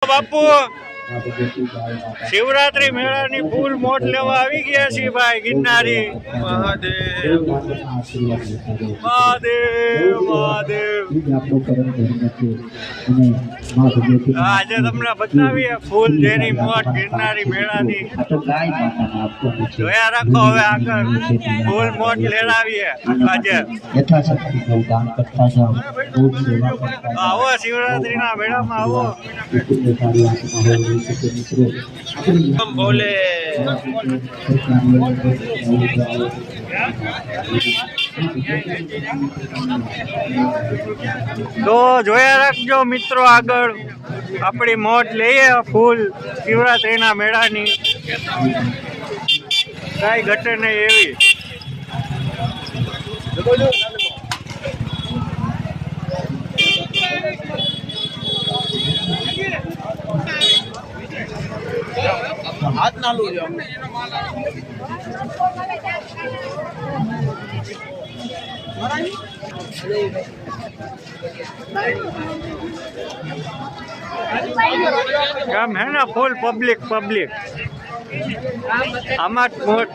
બાપુ શિવરાત્રી મેળાની ફૂલ મોટ લેવા આવી ગયા છીએ ભાઈ ગિરનારી મહાદેવ મહાદેવ મહાદેવ આજે તમને બતાવીએ ફૂલ જેની મોટ ગિરનારી મેળાની જોયા રાખો હવે આગળ ફૂલ મોટ લેવડાવીએ આજે આવો શિવરાત્રીના મેળામાં આવો બોલે તો જોયા રાખજો મિત્રો આગળ આપણી મોજ લઈએ ફૂલ શિવરાત્રીના મેળાની કઈ ઘટે નહીં એવી हाथ ना लो काम है ना फुल पब्लिक पब्लिक आमात मोट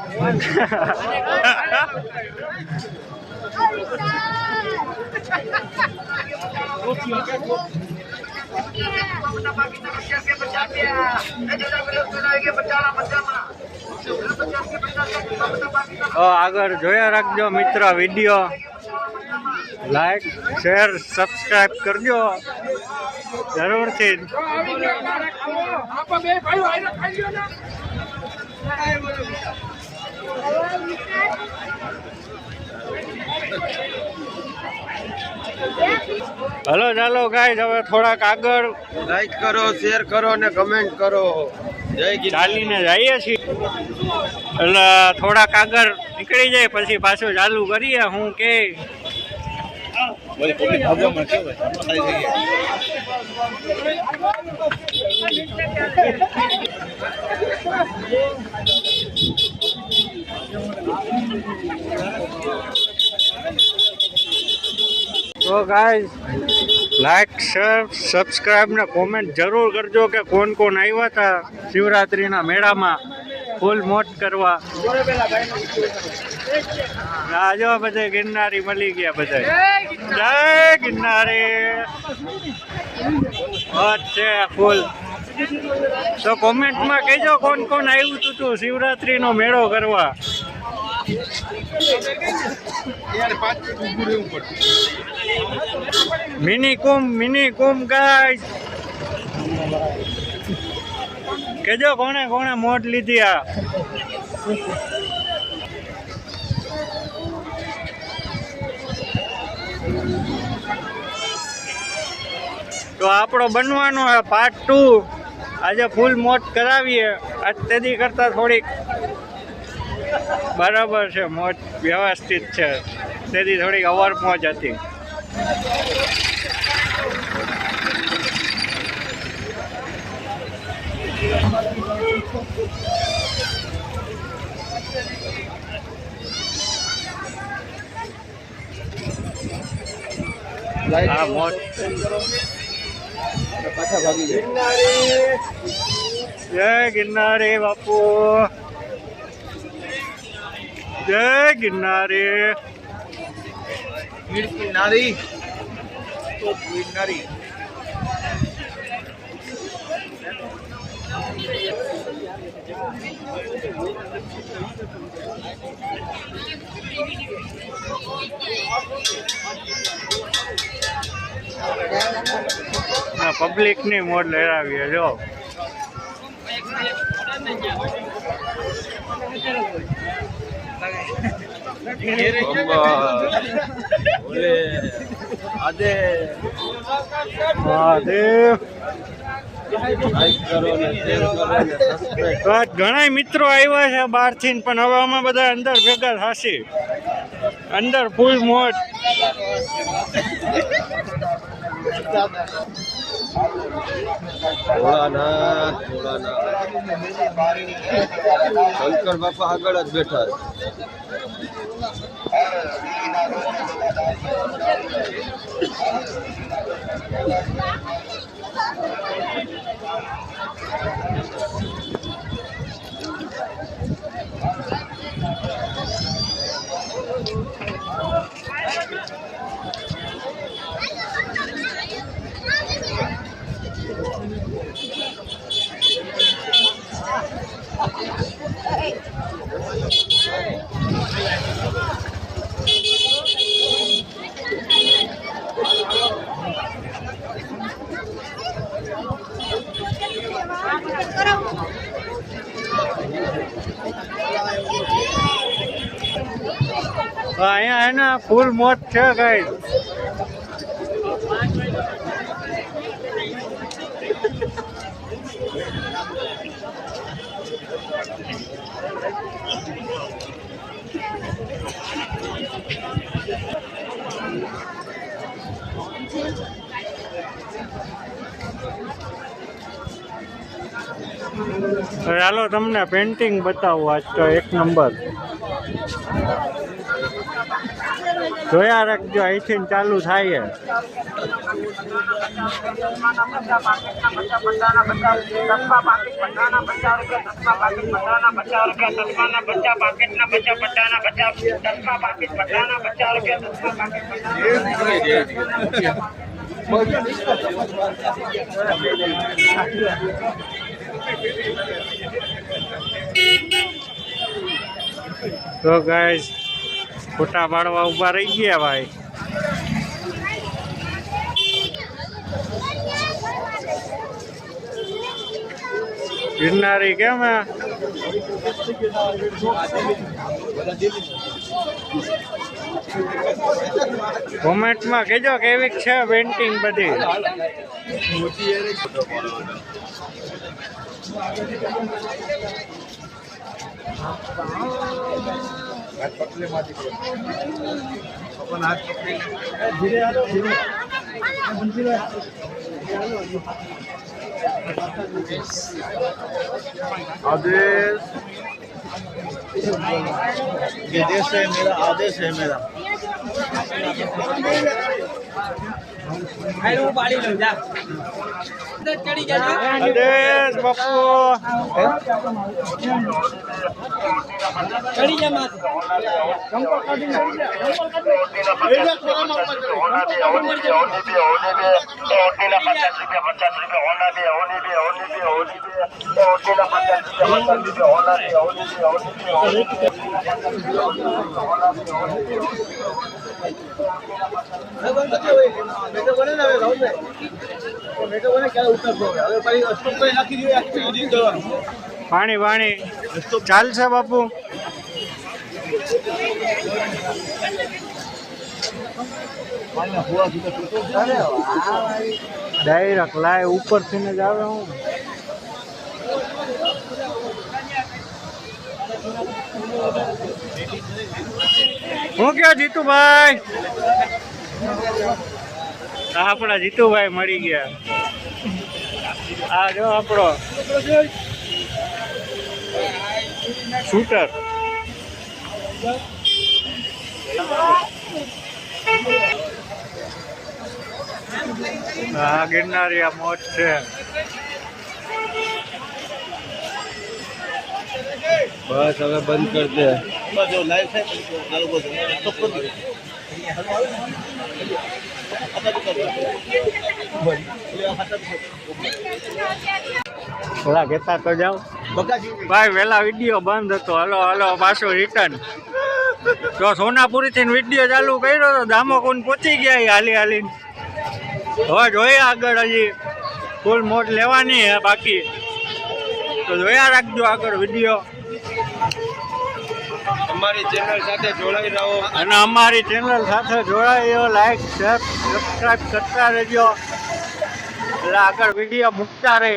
આગળ જોયા રાખજો મિત્ર વિડીયો લાઈક શેર સબસ્ક્રાઇબ કરજો જરૂરથી હલો ચાલો ગાઈસ હવે થોડાક આગળ લાઈક કરો શેર કરો અને કમેન્ટ કરો ચાલીને જઈએ છીએ એટલે થોડાક આગળ નીકળી જાય પછી પાછું ચાલુ કરીએ હું કે તો ગાઈસ લાઈક શેર સબસ્ક્રાઇબ ને કોમેન્ટ જરૂર કરજો કે કોણ કોણ આવ્યા હતા શિવરાત્રીના મેળામાં ફૂલ મોજ કરવા રાજો બધે ગિરનારી મળી ગયા બધા જય ગિરનારી છે ફૂલ તો કોમેન્ટમાં કહેજો કોણ કોણ આવ્યું હતું શિવરાત્રીનો મેળો કરવા મિની કુંભ ગાઈસ કેજો કોને કોને મોટ લીધી આ તો આપણો બનવાનો હે પાર્ટ 2 આજે ફૂલ મોટ કરાવીએ આજ તેદી કરતા થોડીક બરાબર છે મોજ વ્યવસ્થિત છે તેદી થોડીક અવર મોજ હતી આ મોજ પાછા ભાગી જાય જય ગિરનારી બાપુ જય ગિરનારી ગિરનારી તો ગિરનારી પબ્લિક ની મોડ લહેરાવીએ જો ઘણા મિત્રો આવ્યા છે બહાર થી પણ હવે અમે બધા અંદર ભેગા થશે અંદર ફૂલ મોજ ભોળાનાથ શંકર બાપા આગળ જ બેઠા અહીંયા હે ને ફૂલ મોજ છે ગાઈસ. ચાલો તમને પેન્ટિંગ બતાવું. આજ તો એક નંબર. જોયા રાખજો, અહીંથી ચાલુ થાય. તો ગાઈસ ફોટા પાડવા ઉભા રહી ગયા ભાઈ. ગિરનારી કેમ હે? કોમેન્ટમાં કહેજો કેવી છે પેન્ટિંગ બધી. आदेश ये देश है मेरा, आदेश है मेरा. આદેશ બાપુ. પાણી પાણી ચાલશે બાપુ. ડાયરેક્ટ લાય ઉપરથી ને જ આવે. હું ક્યાં જીતુભાઈ? આપણા જીતુભાઈ મળી ગયા. આ જો આપણો શૂટર. હા ગિરનારી આ મોજ છે. બસ હવે બંધ કરી દે. ઓલા કહેતા તો જાઓ ભાઈ, વેલા વિડીયો બંધ હતો. હલો હલો પાછો રિટર્ન. તો સોનાપુરી થી વિડીયો ચાલુ કર્યો તો દામોકુંડ પહોંચી ગયા હાલી હાલીને. હવે જોઈએ આગળ, હજી ફૂલ મોજ લેવાની હે બાકી. તો જોયા રાખજો આગળ વિડીયો. અમારી ચેનલ સાથે જોડાઈ રહો અને અમારી ચેનલ સાથે જોડાઈ લાઈક શેર સબસ્ક્રાઈબ કરતા રહેજો. એટલે આગળ વિડીયો મૂકતા રહે.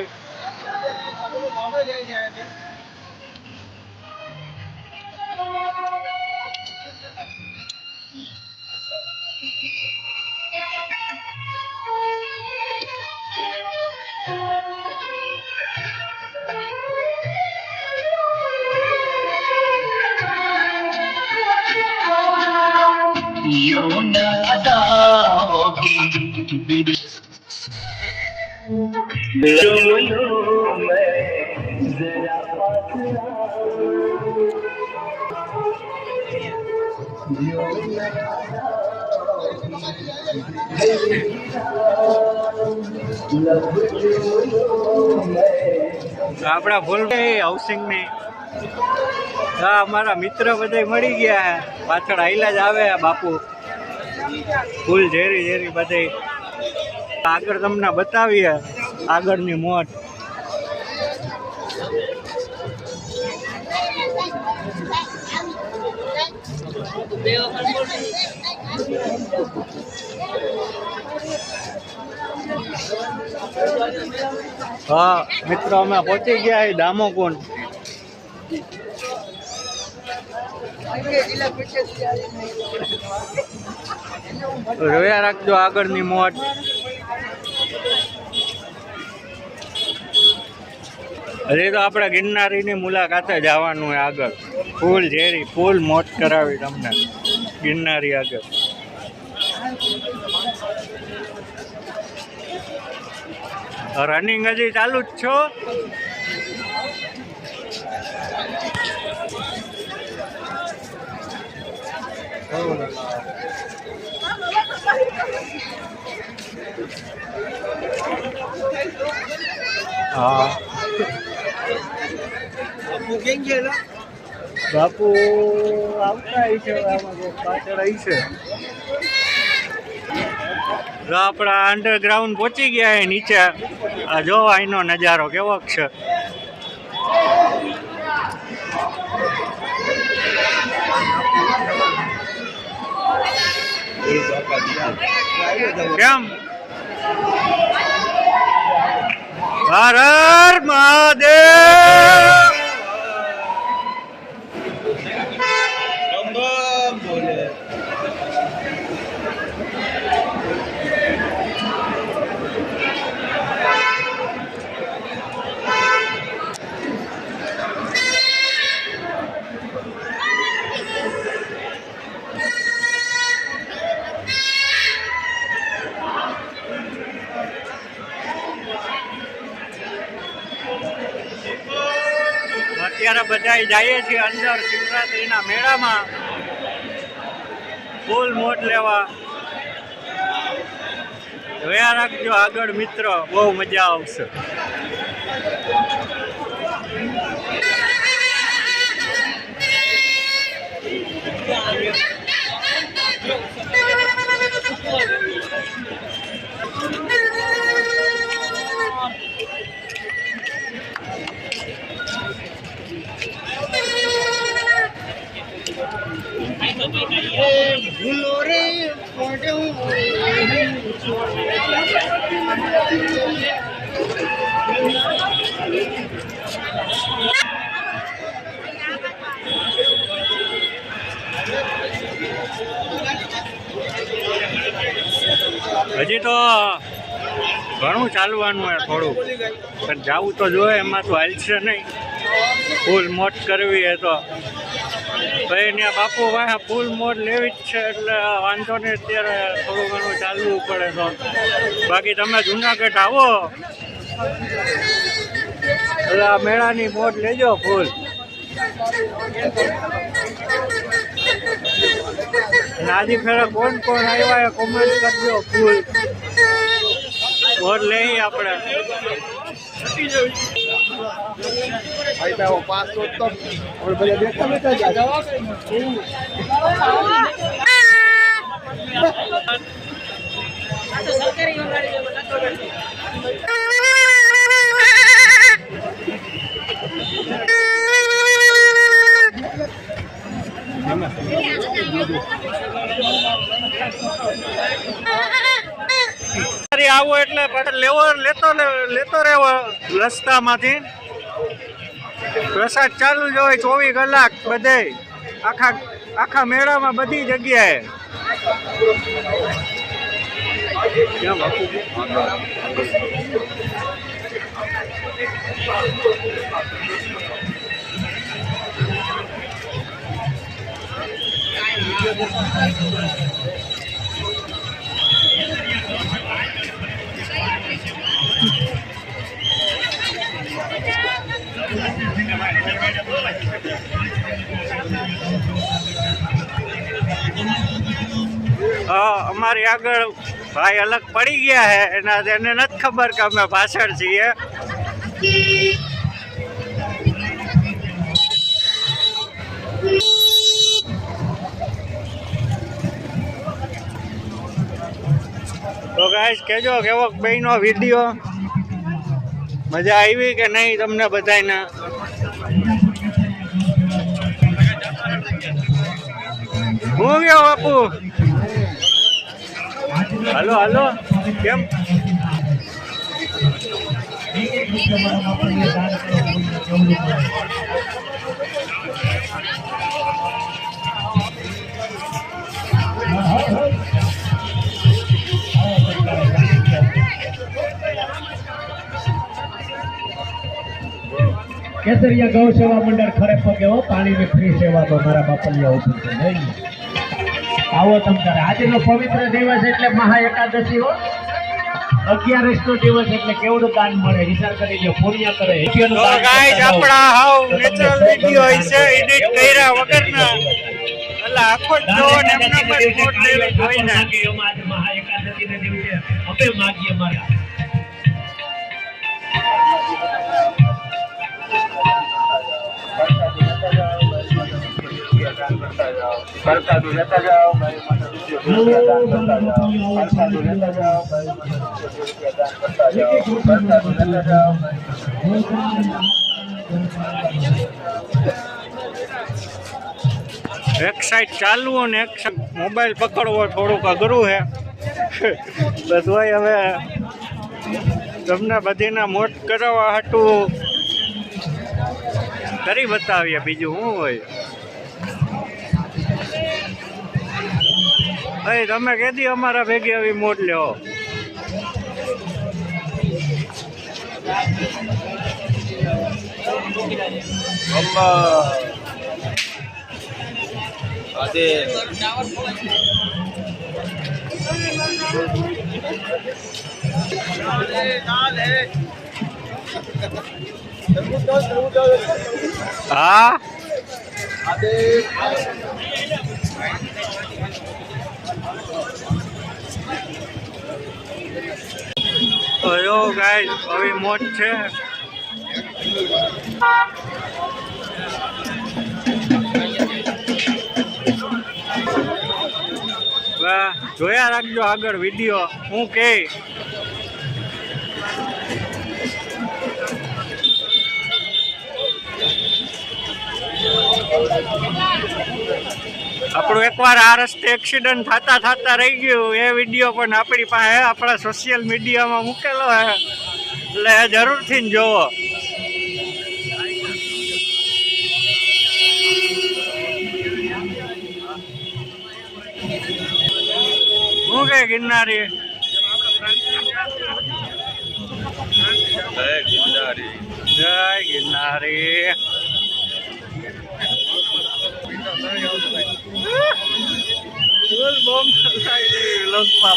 यूं न अदा होगी આપણા ભૂલભાઈ હાઉસિંગ ની હા અમારા મિત્ર બધા મળી ગયા પાછળ આઈલા જ આવે બાપુ ફૂલ ઝેરી ઝેરી બધે આગળ તમને બતાવીએ આગળની મોજ હા મિત્રો અમે પહોંચી ગયા દામોકુંડ જોયા રાખજો આગળની મોજ હજી તો આપણે ગિરનારીની મુલાકાતે જવાનું હોય આગળ ફૂલ ઝેરી ફૂલ મોજ કરાવી તમને ગિરનારી આગળ રનિંગ હજી ચાલુ જ છો હા બાપુ આવતા છે પાછળ આવી છે આપણા અંડરગ્રાઉન્ડ પહોંચી ગયા છે નીચે જો અહીંનો નજારો કેવો છે કેમ હર હર મહાદેવ અત્યારે બધા જઈએ છીએ અંદર શિવરાત્રીના મેળામાં ફૂલ મોજ લેવા જોયા રાખજો આગળ મિત્ર બહુ મજા આવશે હજી તો ઘણું ચાલવાનું હોય થોડું પણ જવું તો જોઈએ એમાં તો હાલશે નહીં ફૂલ મોજ કરવી એ તો ભાઈ ત્યાં બાપુ વાહ ફૂલ મોજ લેવી જ છે એટલે વાંધો નહીં અત્યારે થોડું ઘણું ચાલવું પડે તો બાકી તમે જુનાગઢ આવો એટલે આ મેળાની મોજ લેજો ફૂલ નાજી ફેરા કોણ કોણ આવ્યા એ કોમેન્ટ કરજો ફૂલ મોજ લઈ આપણે આવો એટલે લેતો રહેવો રસ્તામાંથી પ્રસાદ ચાલુ જ હોય 24 કલાક બધે આખા મેળામાં બધી જગ્યાએ અમારી આગળ ભાઈ અલગ પડી ગયા છે એના એને નથી ખબર કે અમે પાછળ છીએ. તો ગાઈસ કહેજો કેવો ભાઈનો વિડીયો મજા આવી કે નહીં તમને બધાને. હું ગયો બાપુ. હાલો હાલો કેમ કેસરિયા ગૌ સેવા મંડળ ખરે પગે હો પાણીની ફ્રી સેવા તો મારા બાપલિયા ઉભી છે નહીં. આવો તમ તારે આજનો પવિત્ર દિવસ એટલે મહા એકાદશી હો. 11 નો દિવસ એટલે કેવડું દાન મળે વિચાર કરી લો. પુણ્ય કરે તો ગાઈસ આપણા હાવ નેચરલ વિડિયો છે એડિટ કર્યા વગરના એટલે આખો જો ને એમના પર મોટ લેવી જોઈને મહા એકાદશી ના દિવસે અમે માગીએ મારા એક સાઈડ ચાલવું ને એક સાઈડ મોબાઈલ પકડવો થોડુંક અઘરું છે. બસ હોય હવે તમને બધીના મોટ કરાવવા હાટું કરી બતાવીએ બીજું શું હોય. ભાઈ તમે કેદી અમારા ભેગી આવી મોટ લ્યો. હા તો ગાઈસ આવી મોજ છે. જોયા રાખજો આગળ વિડીયો હું કે આપણું એકવાર આ રસ્તે એક્સિડન્ટ થતા રહી ગયું એ વિડીયો પણ આપણી પાસે આપણા સોશિયલ મીડિયામાં મૂકેલો છે એટલે જરૂરથી જોવો. શું કે ગિરનારી જય ગિરનારી.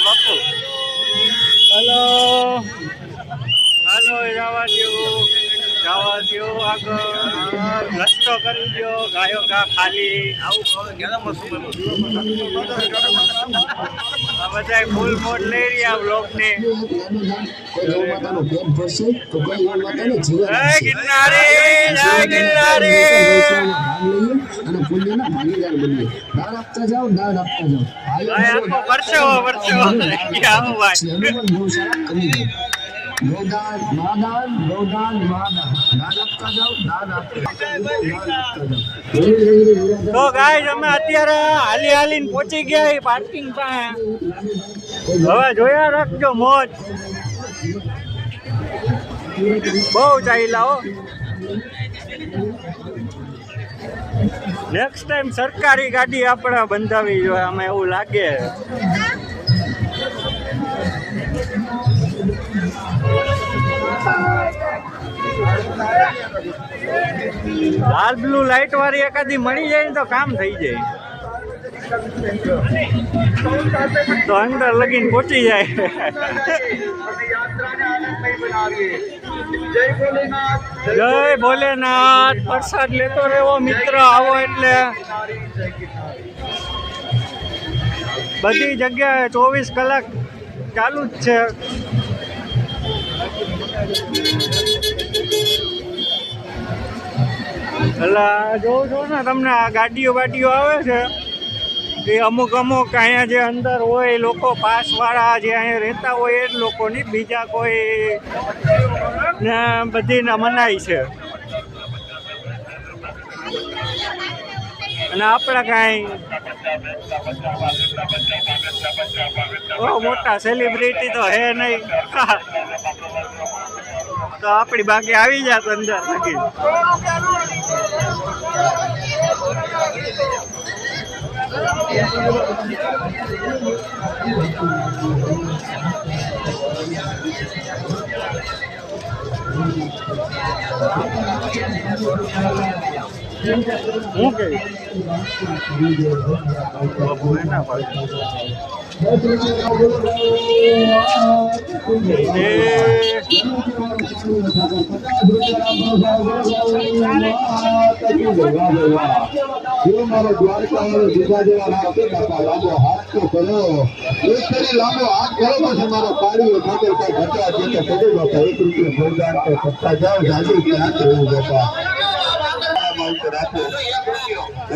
બાપુ હલો હાલો જવા દો આગળ રસ્તો કરી દો. ગાયો ગા ખાલી આ બધા ફૂલ મોડ લઈ રહ્યા બ્લોગની. જય ગિરનારી જય ગિરનારી. આખો પરસેવો આવું ભાઈ. તો ગાઈસ અમે અત્યારે હાલીને પહોંચી ગયા પાર્કિંગ પાસે. હવે જોયા રાખજો મોજ બહુ ચાલ્યા હો. નેક્સ્ટ ટાઈમ સરકારી ગાડી આપણે બંધાવી જોઈએ અમે એવું લાગે. લાલ બ્લુ લાઈટ વાળી એકાદી મળી જાય ને તો કામ થઈ જાય. તો અંદર લગીને પહોંચી જાય. જય ભોલેનાથ. પ્રસાદ લેતો રહેવો મિત્ર આવો એટલે. બધી જગ્યાએ 24 કલાક ચાલુ જ છે. એટલે જોઉં છો ને તમને આ ગાડીઓ આવે છે એ અમુક અહીંયા જે અંદર હોય લોકો પાસવાળા જે અહીંયા રહેતા હોય એ જ લોકોની, બીજા કોઈ ને બધીને મનાય છે. અને આપણે કાંઈ બહુ મોટા સેલિબ્રિટી તો હે નહીં તો આપણી બાકી આવી જાત અંદર લગી. હું કે મારો દ્વારકા દીધા જેવા લાભ લાંબો હાથ તો કરો, એક કરી લાંબો હાથ કરો પછી મારો કાળીઓ ખાતે કઈ ઘટા જે તો પડી બાપા 1 રૂપિયો ભોજન તો સત્તા જાઓ જાજી ક્યાં રહેવું બાપા રાખો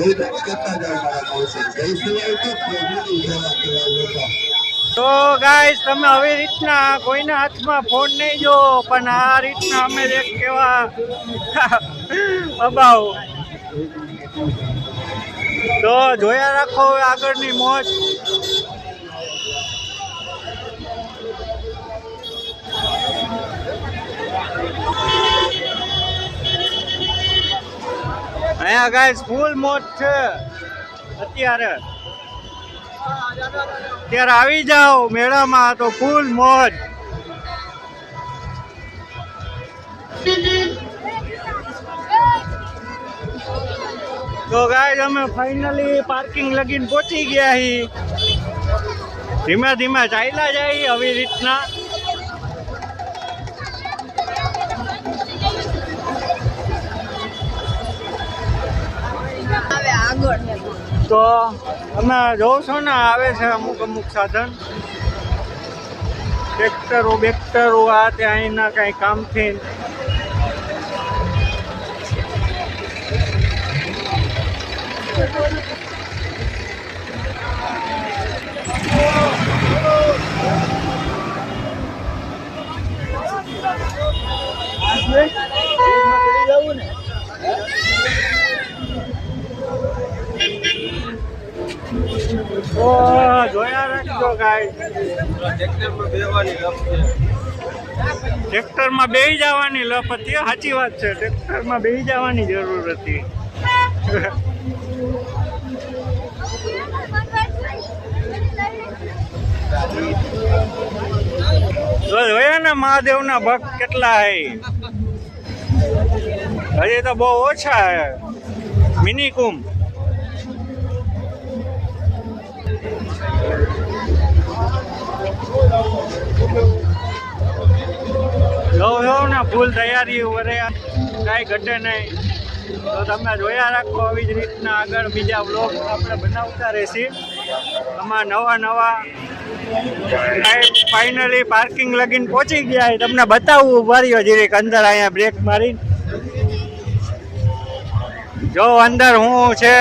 એ કરતા જાઓ મારા મોસમ જઈ સિવાય તો પ્રભુની સેવા કરવા બાપા. તો ગાઈસ તમે આવી રીતના કોઈના હાથમાં ફોન નહીં જો, પણ આ રીતના અમે એક કેવા અભાવ તો જોયા રાખો આગળની મોજ. અહીંયા ગાઈસ ફૂલ મોજ છે અત્યારે આવી જાઓ મેળામાં તો ફૂલ મોજ. તો ગાઈસ અમે ફાઇનલી પાર્કિંગ લગીને પહોંચી ગયા હી. ધીમે ધીમે ચાલ્યા જાય આવી રીતના. તો તમે જોવો છો ને આવે છે અમુક સાધન, ટ્રેક્ટરો આ ત્યાં અહીંના કાંઈ કામથી. જોયા રાખજો ગાઈસ. ટ્રેક્ટરમાં બેસી જવાની લપ હતી, સાચી વાત છે, ટ્રેક્ટરમાં બેસી જવાની જરૂર હતી. જોયા ને મહાદેવના ભક્ત કેટલા હે, હજી તો બહુ ઓછા હે. મિની કુંભ જો ને ફૂલ તૈયારી વરે કાંઈ ઘટે નહીં. તો તમે જોયા રાખો આવી જ રીતના આગળ બીજા બ્લોગ આપણે બનાવતા રહેશી. આમાં નવા ફાઇનલી પાર્કિંગ લગીને પહોંચી ગયા. તમને બતાવવું વાર્યો જીરીક અંદર અહીંયા બ્રેક મારી જો અંદર હું છે.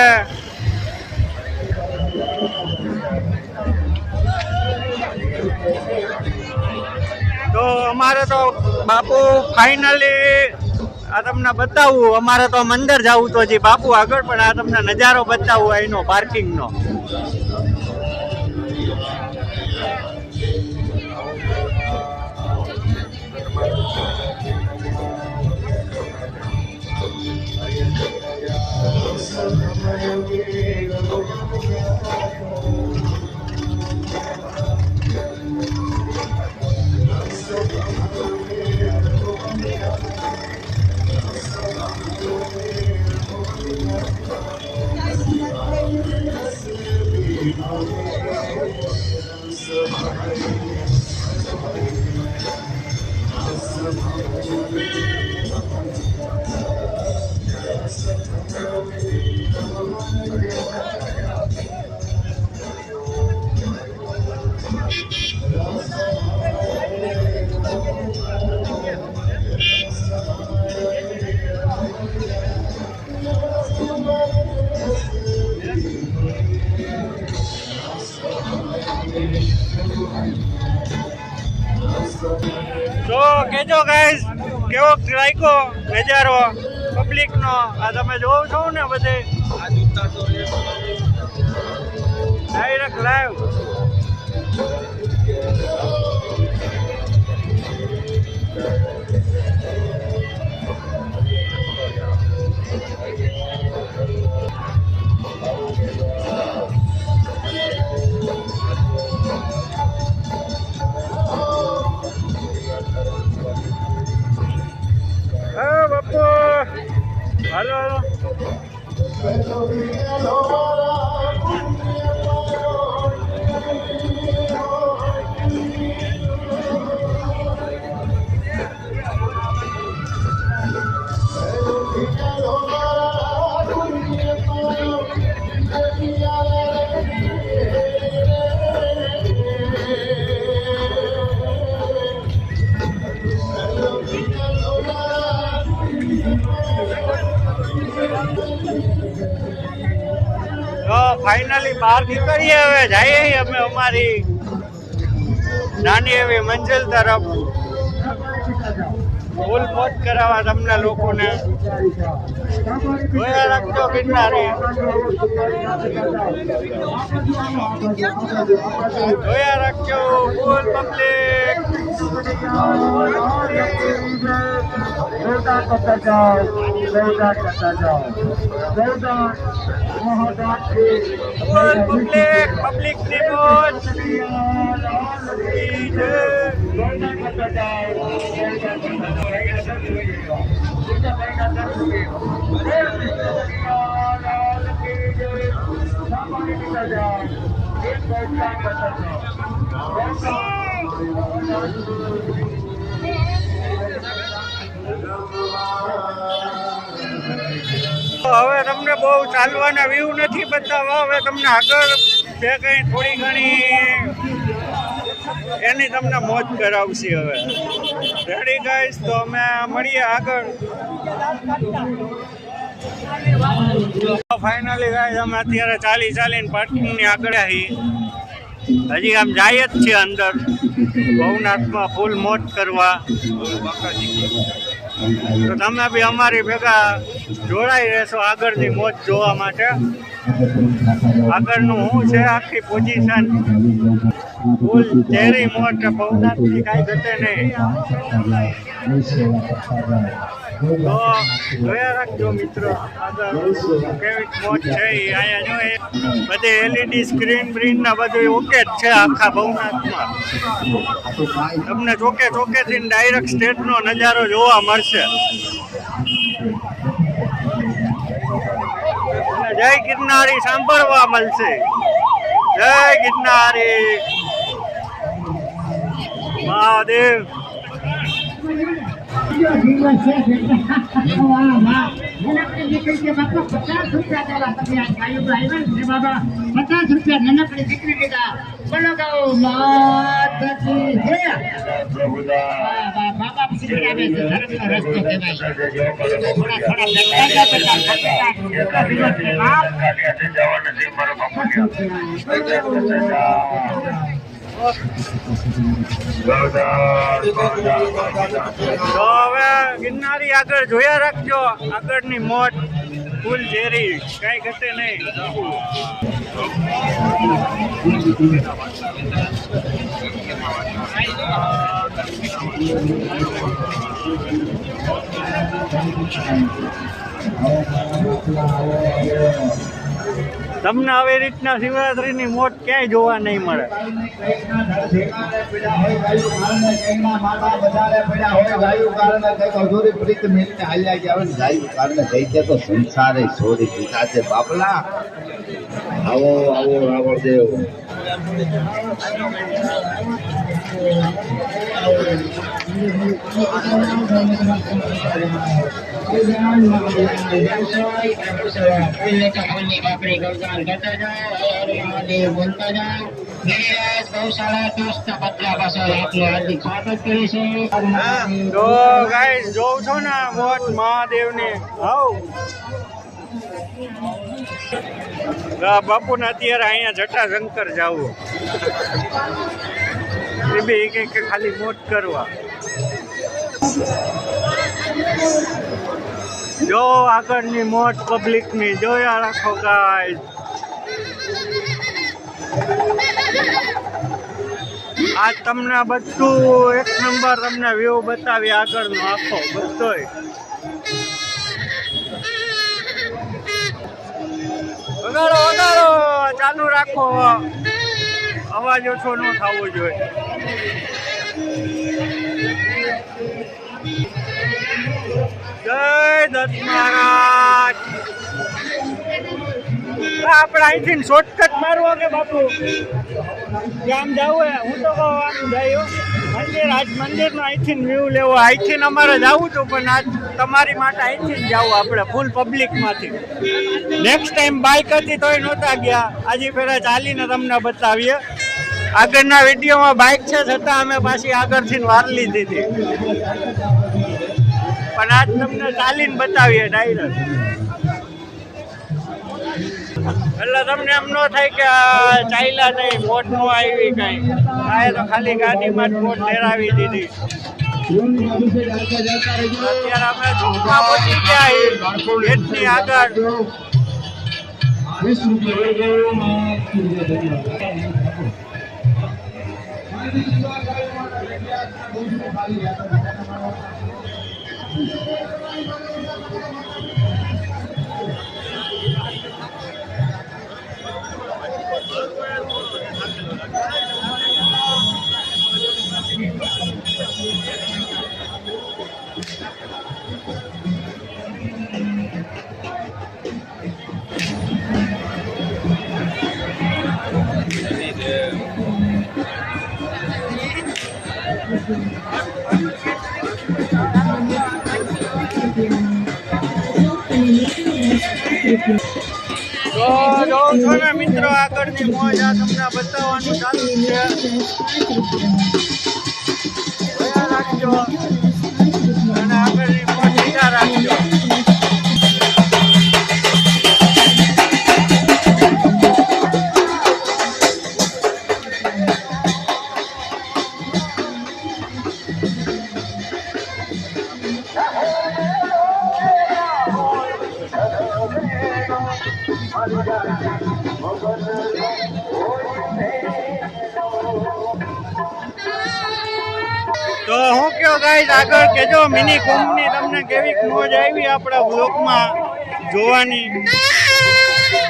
તો અમારે તો બાપુ ફાઇનલી આ તમને બતાવું, અમારે તો અંદર જવું તો જે બાપુ આગળ, પણ આ તમને નજારો બતાવું અહીંનો પાર્કિંગનો. કેવો લાગ્યો નજારો પબ્લિકનો? આ તમે જોવો છો ને બધે ડાયરેક્ટ લાઈવ. હા બાપુ, હાલો હાલો. તો ફાઇનલી બહાર નીકળીએ, હવે જઈએ અમે અમારી નાની એવી મંજિલ તરફ. ફૂલ મોજ કરાવવા તમને લોકોને. જોયા રાખજો ગિરનારી, જોયા રાખજો ફૂલ પબ્લિક. પબ્લિક ની મોજ. હવે તમને બહુ ચાલવાના વ્યૂ નથી બતાવવા, હવે તમને આગળ જે કંઈ થોડી ઘણી એની તમને મોજ કરાવશે. હવે રેડી ગાઈસ, તો અમે મળીએ આગળ. ફાઇનલી ગાઈસ અમે અત્યારે ચાલીને પાર્કિંગની આગળ આવી. હજી આમ જાય જ છે અંદર ભવનાથમાં ફૂલ મોજ કરવા. તો તમે બી અમારી ભેગા જોડાઈ રહેશો આગળની મોજ જોવા માટે. આગળનું શું છે આખી પોઝિશન, ફૂલ ચેરી મોજ. ભવનાથની કાંઈ ઘટે નહીં. તો જોયા રાખજો મિત્રો આગળ કેવી મોજ છે. અહીંયા જો બધી એલઈડી સ્ક્રીન બ્રીન ના બધું ઓકે જ છે આખા ભવનાથમાં. તમને ચોકેથી ડાયરેક્ટ સ્ટેટનો નજારો જોવા મળશે. જય ગિરનારી સાંભળવા મળશે. જય ગિરનારી મહાદેવ. તો હવે ગિરનારી આગળ જોયા રાખજો, આગળની મોજ ફૂલ ઝેરી, કઈ ઘટે નહીં. તમને આવી રીતના શિવરાત્રીની મોજ ક્યાંય જોવા નહીં મળે. સંસારે છોડી દીધા છે બાપલા. આવો આવો રાવણ દેવ. તો ગાઈસ જોઉં છો ને મોજ મહાદેવની. બાપુને અત્યારે અહીંયા જટાશંકર જવું એ બી કે ખાલી મોજ કરવા. જો આગળની મોટ પબ્લિકની જોયા રાખો ગાઈસ. આજ તમને બધું એક નંબર તમને વ્યૂ બતાવી આગળનો આખો બધોય. વગાડો વગાડો ચાલુ રાખો, અવાજ ઓછો ન થવો જોઈએ. જય દત્ત મહારાજ. આપણે અહીંથી શોર્ટકટ મારવો કે બાપુ ગામ જવું હે? હું તો કહું આમ જાય મંદિર, આજ મંદિરનો અહીંથી વ્યૂ લેવો. અહીંથી અમારે જવું હતું પણ આજ તમારી માટે અહીંથી જ જવું આપણે ફૂલ પબ્લિકમાંથી. નેક્સ્ટ ટાઈમ બાઇક હતી તોય નહોતા ગયા, આજે ફેરા ચાલીને તમને બતાવીએ. આગળના વિડીયોમાં બાઇક છે છતાં અમે પાછી આગળથી વાર લીધી હતી, પણ આજ તમને ચાલીને બતાવીએ ડાયરેક્ટ. એટલે તમને એમ ન થાય કે ચાલ્યા નહીં, મોટ ન આવી કઈ. આ તો ખાલી ગાડીમાં જ મોટ લેરાવી દીધી. અત્યારે અમે ધૂપમાં પહોંચી ગયા ગેટની આગળ. તો જોઉં છો ને મિત્રો, આગળની મોજ આ તમને બતાવવાનું ચાલુ છે. જોયા રાખજો અને આગળની મોજ લીધા રાખજો. તો હું કયો ગાઈસ આગળ કેજો મિની કુંભની તમને કેવી મોજ આવી આપણા વ્લોગમાં જોવાની.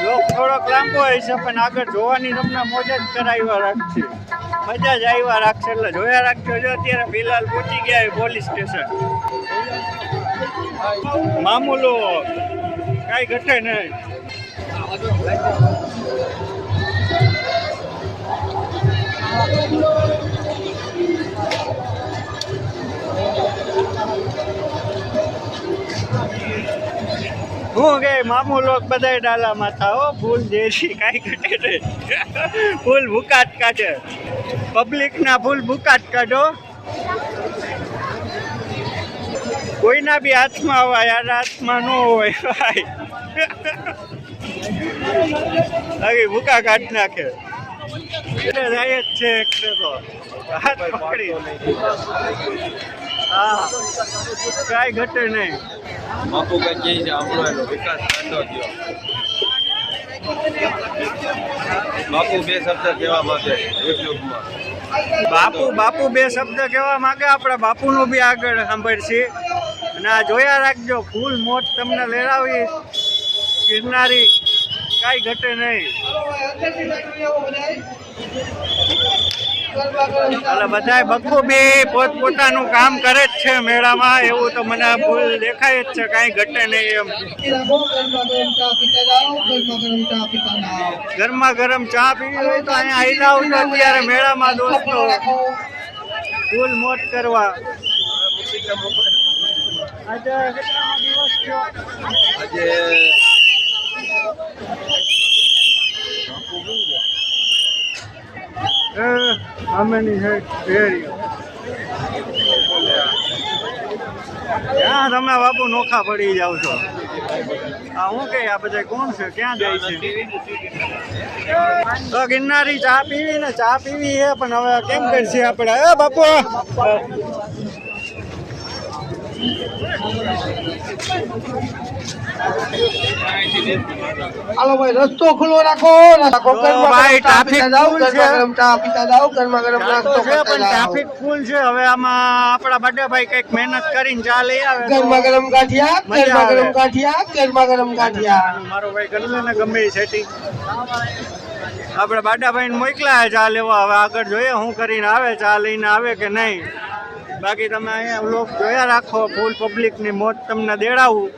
વ્લોગ થોડોક લાંબો હોય છે પણ આગળ જોવાની તમને મોજ જ કરાવ્યા રાખશે, મજા જ આવ્યા રાખશે. એટલે જોયા રાખજો. જો અત્યારે ફિલહાલ પહોંચી ગયા પોલીસ સ્ટેશન. મામૂલો કાંઈ ઘટે નહીં. હું કે મામુ લોક બધાય ડાલામાં થાઓ, ફૂલ દેશી કાંઈ ઘટે નહીં. ફૂલ ભૂકાટ કાઢે પબ્લિકના, ફૂલ ભૂકાટ કાઢો. કોઈના બી હાથમાં હોય, યાર હાથમાં ન હોય ભાઈ. હવે ભૂકા કાઢ નાખે. એટલે જાય જ છે એટલે તો હાથ પકડી. હા કાંઈ ઘટે નહીં. બાપુ કઈ કહે છે આપણો એનો વિકાસ થતો ગયો. બાપુ બે શબ્દ કહેવા માંગે યુટ્યુબમાં. બાપુ બે શબ્દ કહેવા માંગે. આપણે બાપુનું બી આગળ સાંભળશે. અને આ જોયા રાખજો, ફૂલ મોટ તમને લેરાવી ગિરનારી, કાંઈ ઘટે નહીં. એટલે બધાય બખૂબી પોતપોતાનું કામ કરે જ છે મેળામાં, એવું તો મને ફૂલ દેખાય જ છે. કાંઈ ઘટે નહીં એમ. ગરમા ગરમ ચા પીવી હોય તો અહીંયા આવી જાવ તો અત્યારે મેળામાં દોસ્તો ફૂલ મોટ કરવા. આજે કેટલામો દિવસ થયો? આજે સામેની સાઈડ ફેરી. ક્યાં તમે બાપુ નોખા પડી જાવ છો? આ હું કે આ બધા કોણ છે, ક્યાં જાય છે? તો ગિરનારી ચા પીવી ને ચા પીવી છે, પણ હવે કેમ કરશે આપણે? એ બાપુ હાલો ભાઈ રસ્તો ખુલ્લો રાખો ભાઈ, ટ્રાફિક ફૂલ છે. ચા પીતા જાઓ ગરમા ગરમ નાસ્તો છે કરતા પણ જાઓ. ટ્રાફિક ફૂલ છે. હવે આમાં આપણા બડાભાઈ કઈક મહેનત કરીને ચા લઈ આવે તો ગરમા ગરમ ગાંઠિયા મજા ગરમા આવે. ગરમ ગાંઠિયા ગરમા ગરમ ગાંઠિયા મારો ભાઈ કરી લે ને ગમે એ સેટિંગ. આપણે બાડાભાઈને મોકલ્યા ચા લેવા. હવે આગળ જોઈએ શું કરીને આવે, ચા લઈને આવે કે નહીં. બાકી તમે અહીંયા વ્લોગ જોયા રાખો. ફૂલ પબ્લિક ની મોજ તમને દેડાવું.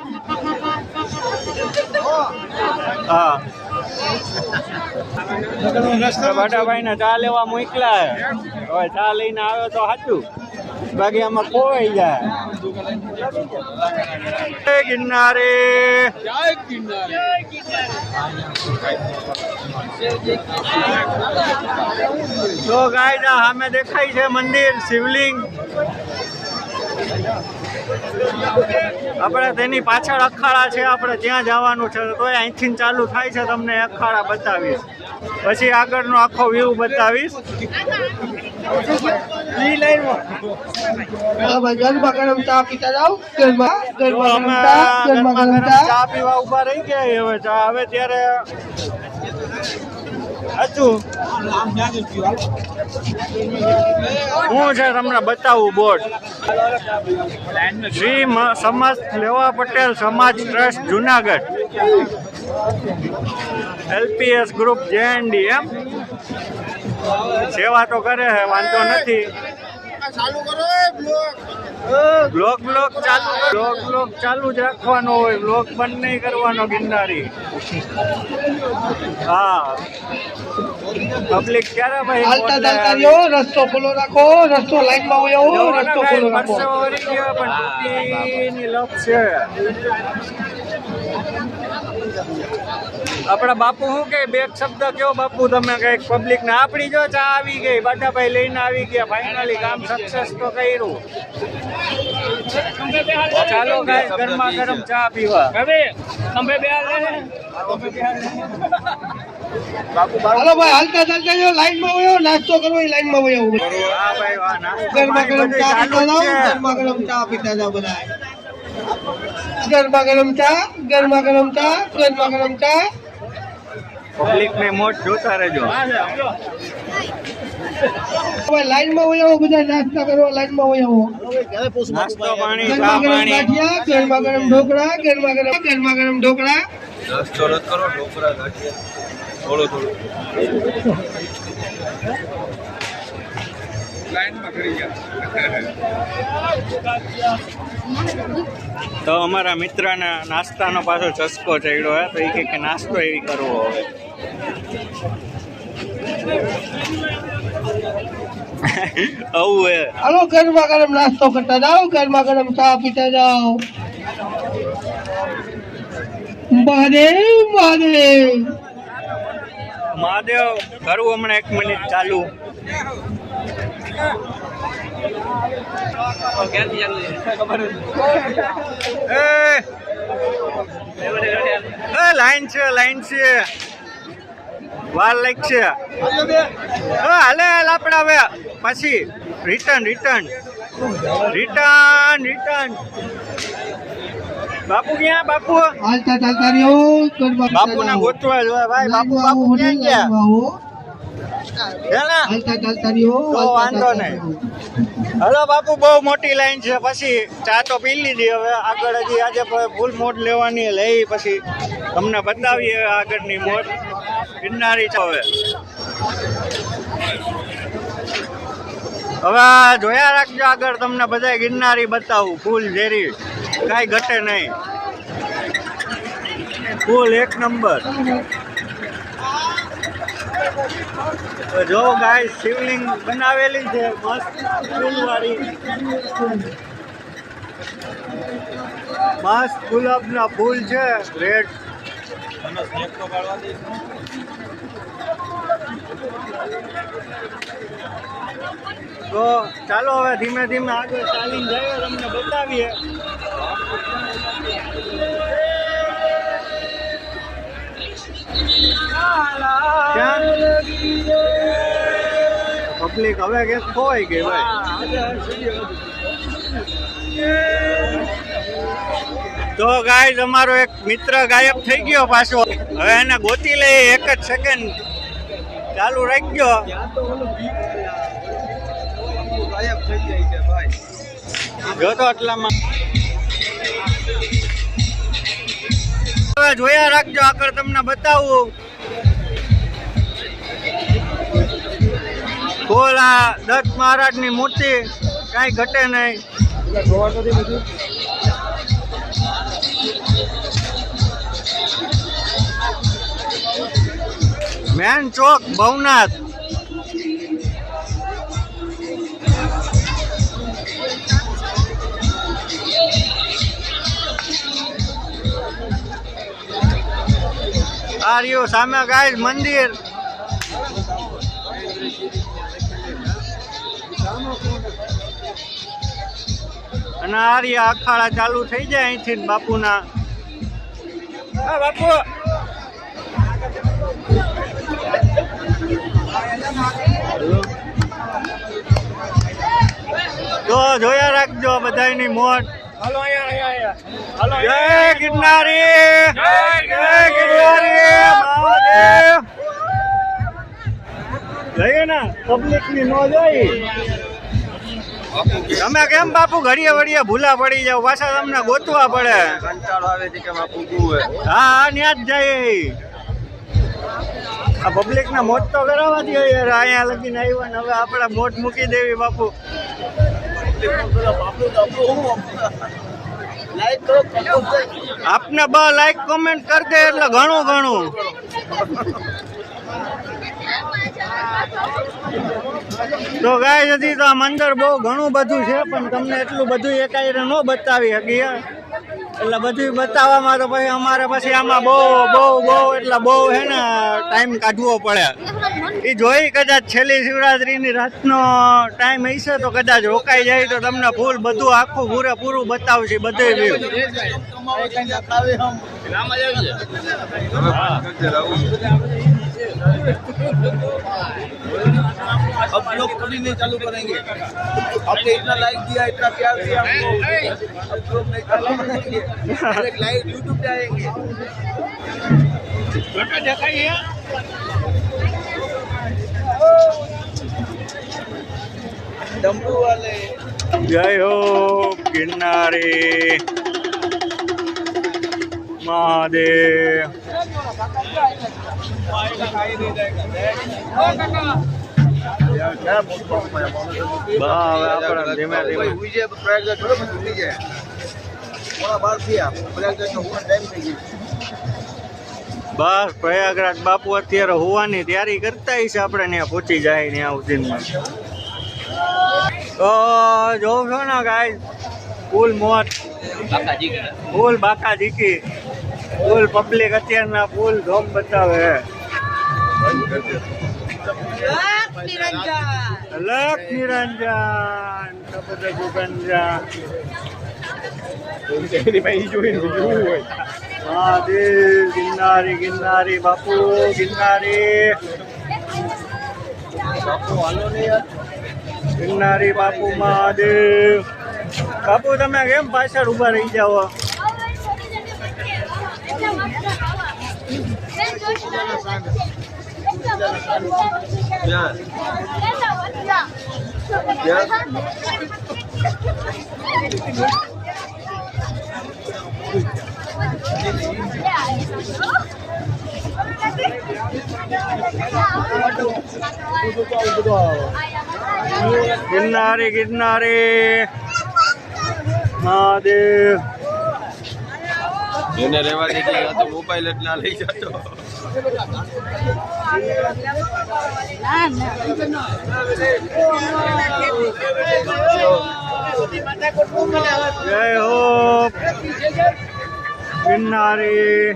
હા, બાડાભાઈ ને ચા લેવા મોકલ્યા. હવે ચા લઈને આવે તો સાચું, બાકી આમાં ખોવાઈ જાય. જય ગિરનારી. તો ગાઈસ આ સામે દેખાય છે મંદિર, શિવલિંગ. આપણે તેની પાછળ અખાડા છે, આપણે ત્યાં જવાનું છે. તો અહીંથી ચાલુ થાય છે, તમને અખાડા બતાવીશ, પછી આગળનો આખો વ્યૂ બતાવીશ. હાલો ભાઈ ગરમા ગરમ ચા પીતા જાઓ ગરમા ગરમા ગરમ અમે ચા ગરમા ગરમા ગરમ ગરમ ચા ચા પીવા ઉભા રહી ગયા. હવે ચા આવે ત્યારે હતું હું છે તમને બતાવું બોર્ડ. શ્રી સમાજ લેવા પટેલ સમાજ trust Junagadh, LPS group JND. એમ સેવા તો કરે છે, વાંધો નથી. બ્લોગ ચાલુ જ રાખવાનો હોય, બ્લોગ બંધ નહીં કરવાનો. ગિરનારી હા, પબ્લિક ક્યારે ભાઈ હાલતા ચાલતા રહ્યો રસ્તો ખુલ્લો રાખો રસ્તો લાઈન માં હોય આવો રસ્તો ખુલ્લો રાખો. આપડા બાપુ શું કે બે શબ્દ કયો બાપુ તમે કઈક પબ્લિક ને? આપડી જો ચા આવી ગઈ, બાટાભાઈ લઈને આવી ગયા. ફાઇનલી કામ સક્સેસ તો કર્યું. ચાલો ગાઈસ ગરમા ગરમ ચા પીવા. હાલો ભાઈ હાલતા ચાલતા રહ્યો લાઈન માં હોય નાસ્તો કરવો એ લાઈન માં હોય આવો. હા ભાઈ વાહ, નાસ્તો ગરમા ગરમ બધું ચા ચાલુ પીતા જ જાઓ છે. ગરમા ગરમ ચા પીતા જાઓ બધા. ગરમા ગરમ ચા ગરમા ગરમ ચા ગરમા ગરમ ચા. પબ્લિક ને મોજ જોતા રહેજો. ભાઈ લાઈન માં હોય આવો બધા નાસ્તા કરવા લાઈન માં હોય આવો. નાસ્તો પાણી ચા ગરમા ગરમ પાણી. ગાંઠિયા ગરમા ગરમ ઢોકળા ગરમા ગરમ ઢોકળા. રસ્તો રદ કરો, ઢોકળા ગાંઠિયા થોડું થોડું. તો અમારા મિત્રને નાસ્તાનો પાછો ચસ્કો ચડ્યો હે, તો એ કે નાસ્તો એવી કરવો હવે. આવું હે. હાલો ગરમા ગરમ નાસ્તો કરતા જાઓ ગરમા ગરમ ચા પીતા જાઓ. મહાદેવ મહાદેવ. મહાદેવ કરવું હમણાં 1 મિનિટ ચાલુ. લાઈન છે વાર લાગશે. હાલે આપણે હવે પછી રિટર્ન. બાપુ ક્યાં? બાપુ હાલતા ચાલતા રહ્યો ગરમા બાપુ ને ગોતવા જોઈએ ભાઈ. બાપુ ક્યાં ગયા? હેલા? હાલતા ચાલતા રહ્યો તો વાંધો નહીં. હલો બાપુ, બહુ મોટી લાઈન છે. પછી ચા તો પી લીધી, હવે આગળ હજી આજે ફૂલ મોજ લેવાની લઈ, પછી તમને બતાવીએ આગળની મોજ. ગિરનારી છે હવે જોયા રાખજો આગળ, તમને બધા ગિરનારી બતાવું ફૂલ ઝેરી, કાંઈ ઘટે નહીં. ફૂલ 1 નંબર. જો ગાય શિવલિંગ બનાવેલી છે મસ્ત ફૂલવાળી, મસ્ત ગુલાબના ફૂલ છે રેડ. તો ચાલો હવે ધીમે ધીમે આગળ ચાલીને જઈએ, તમને બતાવીએ. પબ્લિક હવે કે ખોવાઈ ગઈ ભાઈ. તો ગાઈઝ અમારો એક મિત્ર ગાયબ થઈ ગયો પાછો. હવે એને ગોતી લઈએ, એક જ સેકન્ડ ચાલુ રાખજો. ગાયબ થઈ જાય છે ભાઈ. જો તો આટલામાં હવે જોયા રાખજો, આગળ તમને બતાવું. બોલ આ દત્ત મહારાજની મૂર્તિ કાંઈ ઘટે નહીં. મેન ચોક ભવનાથ. આ રહ્યું સામે ગાય મંદિર. અને આ રહ્યા અખાડા ચાલુ થઈ જાય અહીંથી બાપુના. હા બાપુ તો જોયા રાખજો બધાની મોટ. જય ગિરનારી, જય ગિરનારી મહાદેવ. જઈએ ને પબ્લિક ની નો જોઈ. તમે કેમ બાપુ ઘડીએ વળીએ ભૂલા પડી જાવ, પાછા તમને ગોતવા પડે. કંટાળો આવે છે કે માં પૂગવું હા ત્યાં જ જાય. આ પબ્લિક ના મોટ તો કરાવવા દે યાર. અહીંયા લગીને આવ્યા ને હવે આપણે મોટ મૂકી દેવી બાપુ. આપને બ લાઈક કોમેન્ટ કરી દે એટલે ઘણું ઘણું. તો ગાય હજી તો આ મંદિર બહુ ઘણું બધું છે, પણ તમને એટલું બધું એકાયરે ન બતાવી શકીએ. એટલે બધું બતાવવામાં તો પછી અમારે પછી આમાં બહુ એટલે બહુ હે ને ટાઈમ કાઢવો પડે. એ જોઈ કદાચ છેલ્લી શિવરાત્રીની રાતનો ટાઈમ હશે તો કદાચ રોકાઈ જાય તો તમને ફૂલ બધું આખું પૂરેપૂરું બતાવશે બધે વ્યૂ. अब लोग कभी नहीं चालू करेंगे. आपने इतना लाइक दिया, इतना प्यार दिया हमको, अब लोग नहीं चालू करेंगे. डायरेक्ट लाइव यूट्यूब पे आएंगे. डमरू वाले જય હો ગિરનારી મહાદેવ. ધીમે ધીમે બસ પ્રયાગરાજ બાપુ અત્યારે હોવાની તૈયારી કરતા છે. આપણે ત્યાં પહોંચી જાય ત્યાં સુધીમાં તો જોઉં છો ને ગાય ફૂલ મોત, ફૂલ બાકા જીકી, ફૂલ પબ્લિક અત્યારના ફૂલ ધોમ બતાવે. લખ નિરંજન શબ્દ ગુગંજન મહાદેવ. ગિરનારી ગિરનારી બાપુ ગિરનારી ગિરનારી બાપુ મહાદેવ. બાપુ તમે કેમ પાછળ ઉભા રહી જાઓ? ગિરનારી ગિરનારી મહાદેવ. એને રહેવા દીધી, આ તો મોબાઈલ જ ના લઈ જતો. જય હો ગિરનારી.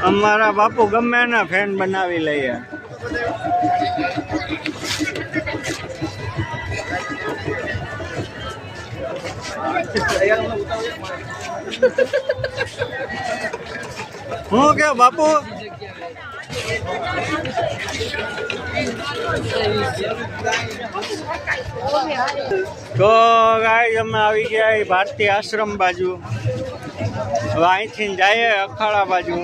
અમારા બાપુ ગમે એના ફેન બનાવી લઈએ. હું કે બાપુ તો ગાઈસ અમે આવી ગયા ભારતીય આશ્રમ બાજુ. હવે અહીંથી જઈએ અખાડા બાજુ.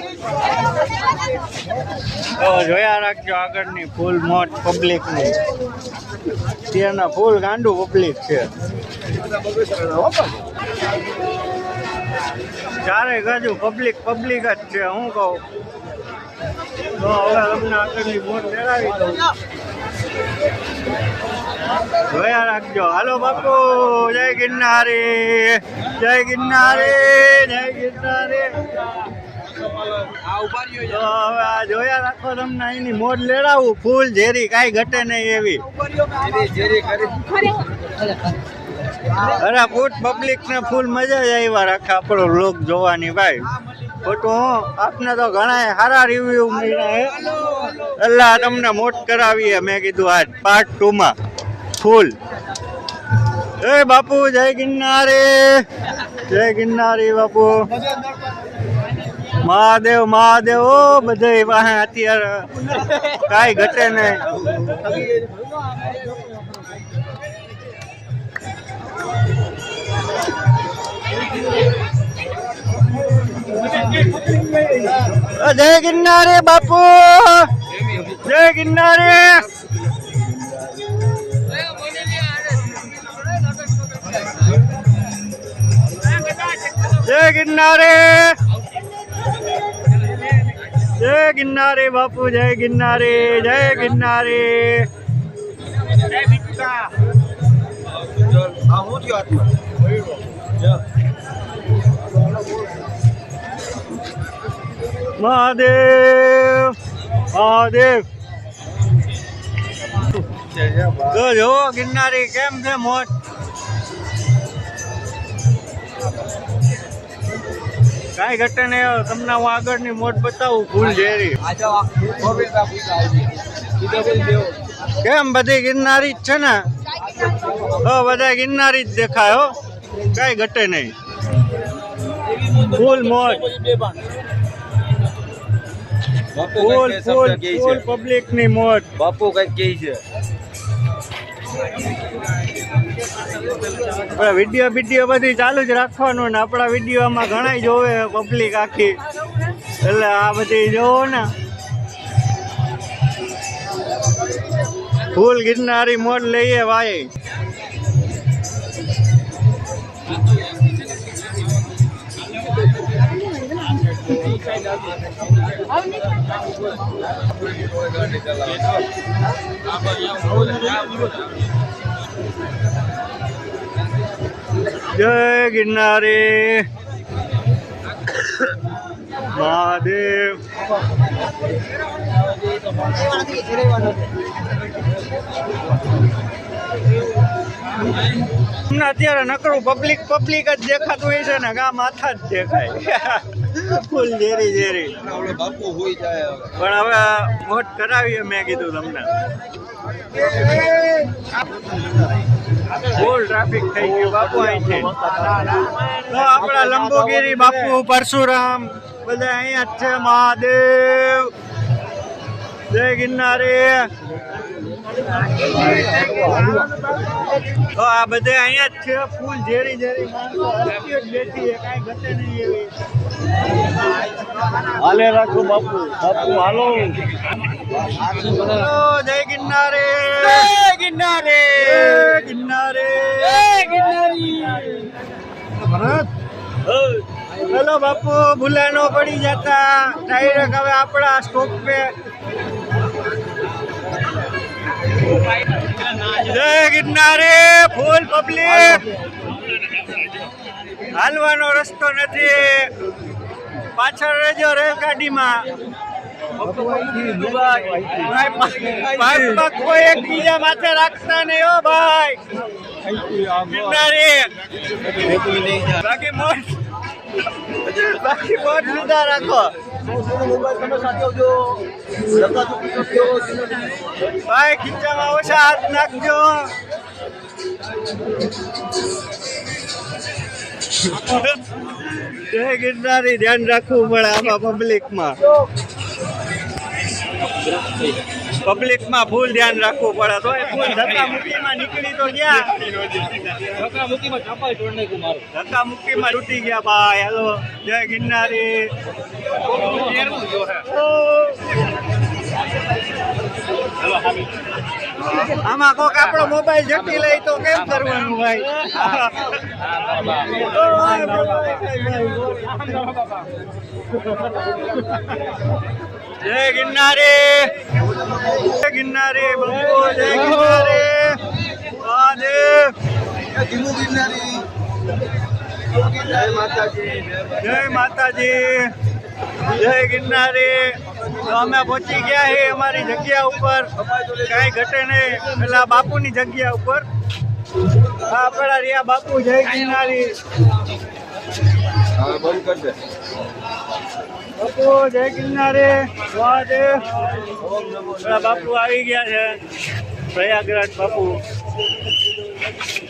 તો જોયા રાખજો આગળની ફૂલ મોટ પબ્લિકની. ત્યાંના ફૂલ ગાંડું પબ્લિક છે. ચારે બાજુ પબ્લિક જ છે. હું કહું તો હવે તમને આગળની મોટ મેળવી દઉં. જોયા રાખજો. હાલો બાપુ, જય ગિરનારી, જય ગિરનારી, જય ગિરનારી. તો હવે આ જોયા રાખો તમને અહીંની મોજ લેડાવું. ફૂલ ઝેરી કાંઈ ઘટે નહીં એવી. અરે ફૂટ પબ્લિક ને ફૂલ મજા જ આવ્યા રાખે આપણો લોક જોવાની ભાઈ. ખોટું હું આપને તો ઘણા સારા રિવ્યુ મળ્યા હે. એટલે તમને મોટ કરાવીએ. મેં કીધું આજ પાર્ટ 2 માં ફૂલ. એ બાપુ જય ગિરનારી, જય ગિરનારી બાપુ. મહાદેવ મહાદેવ. ઓ બધે વાહે અત્યારે કાંઈ ઘટે નહીં. જય ગિરનારી બાપુ, જય ગિરનારી. જય ગિરનારી, જય ગિરનારી બાપુ, જય ગિરનારી, જય ગિરનારી. મહાદેવ મહાદેવ. તો જો ગિરનારી કેમ છે મોટ. કાંઈ ઘટે નહીં. તમને હું આગળની મોટ બતાવું ફૂલ ઝેરી. કેમ બધી ગિરનારી જ છે ને. બધા ગિરનારી જ દેખાય હો. કાંઈ ઘટે નહીં. ફૂલ મોટ. ફૂલ ફૂલ ફૂલ પબ્લિક ની મોટ. બાપુ કઈ કહે છે. વિડીયો બધી ચાલુ જ રાખવાનું ને. આપણા વિડીયોમાં ઘણા જોવે પબ્લિક આખી. એટલે આ બધી જોવો ને. ફૂલ ગિરનારી મોટ લઈએ ભાઈ. જય ગિરનારી મહાદેવ. અત્યારે નકરું પબ્લિક જ દેખાતું હોય છે ને. ગા માથા જ દેખાય. ફૂલ ઝેરી ઝેરી. પણ હવે મોટ કરાવીએ. મેં કીધું તમને ફૂલ ટ્રાફિક થઈ ગયું બાપુ અહીંથી. તો આપણા લંબોગીરી બાપુ, પરશુરામ બધા અહીંયા જ છે. મહાદેવ, જય ગિરનારી. તો આ બધે અહીંયા જ છે. ફૂલ ઝેરી ઝેરી માણસો બેઠી. કાંઈ ઘટે નહીં એવી. હાલે રાખો બાપુ, બાપુ હાલો. જય ગિરનારી, જય ગિરનારી, જય ગિરનારી, જય ગિરનારી. હેલો બાપુ, ભૂલા ન પડી જતા. ડાયરેક્ટ હવે આપણા સ્ટોપ પે. જય ગિરનારી. ફૂલ પબ્લિક. હાલવાનો રસ્તો નથી. પાછળ રહેજો રેલગાડીમાં. કોઈ એકબીજા માથે રાખતા નહીં હો ભાઈ. ગિરનારી બાકી મોટ લીધા રાખો ભાઈ. ખીચામાં ઓછા હાથ નાખજો. જય ગિરનારી. ધ્યાન રાખવું પડે આમાં પબ્લિકમાં. પબ્લિકમાં ફૂલ ધ્યાન રાખવું પડે તો ફૂલ ધક્કા મુક્કીમાં નીકળી તો ગયા ધક્કા મુક્કીમાં તૂટી ગયા ભાઈ. હેલો જય ગિરનારી. આમાં કોક આપણો મોબાઈલ જટી લઈ તો કેમ કરવાનું ભાઈ? જય ગિરનારી, જય ગિરનારી બાપુ, જય ગિરનારી મહાદેવ, જય માતાજી. જય માતાજી, જય ગિરનારી. તો અમે પહોંચી ગયા છે અમારી જગ્યા ઉપર. કાંઈ ઘટે નહીં, પેલા બાપુની જગ્યા ઉપર. હા આપણા રહ્યા બાપુ. જય ગિરનારી બાપુ, જય ગિરનારી મહાદેવ. પેલા બાપુ આવી ગયા છે પ્રયાગરાજ બાપુ.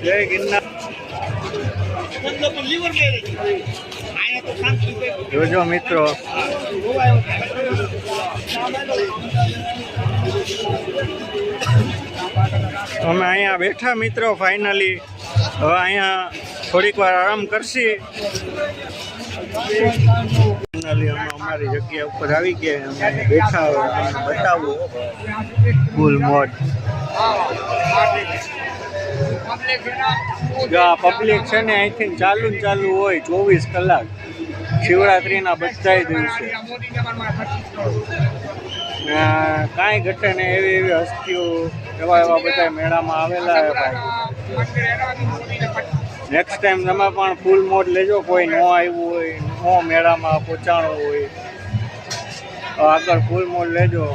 જય ગિરનાર. જોજો મિત્રો, અમે અહીંયા બેઠા મિત્રો. ફાઇનલી હવે અહીંયા થોડીક વાર આરામ કરશી. ફાઇનલી અમે અમારી જગ્યા ઉપર આવી ગયા. અમે બેઠા હોય તમને બતાવું ફૂલ મોજ. જો આ પબ્લિક છે ને અહીંથી ચાલુ ને ચાલુ હોય 24 કલાક શિવરાત્રિના બધા દિવસે. કાંઈ ઘટે ને એવી એવી હસ્તીઓ એવા એવા બધા મેળામાં આવેલા છે ભાઈ. નેક્સ્ટ ટાઈમ તમે પણ ફૂલ મોડ લેજો. કોઈ ન આવ્યું હોય, ન મેળામાં પહોંચાણું હોય તો આગળ ફૂલ મોડ લેજો.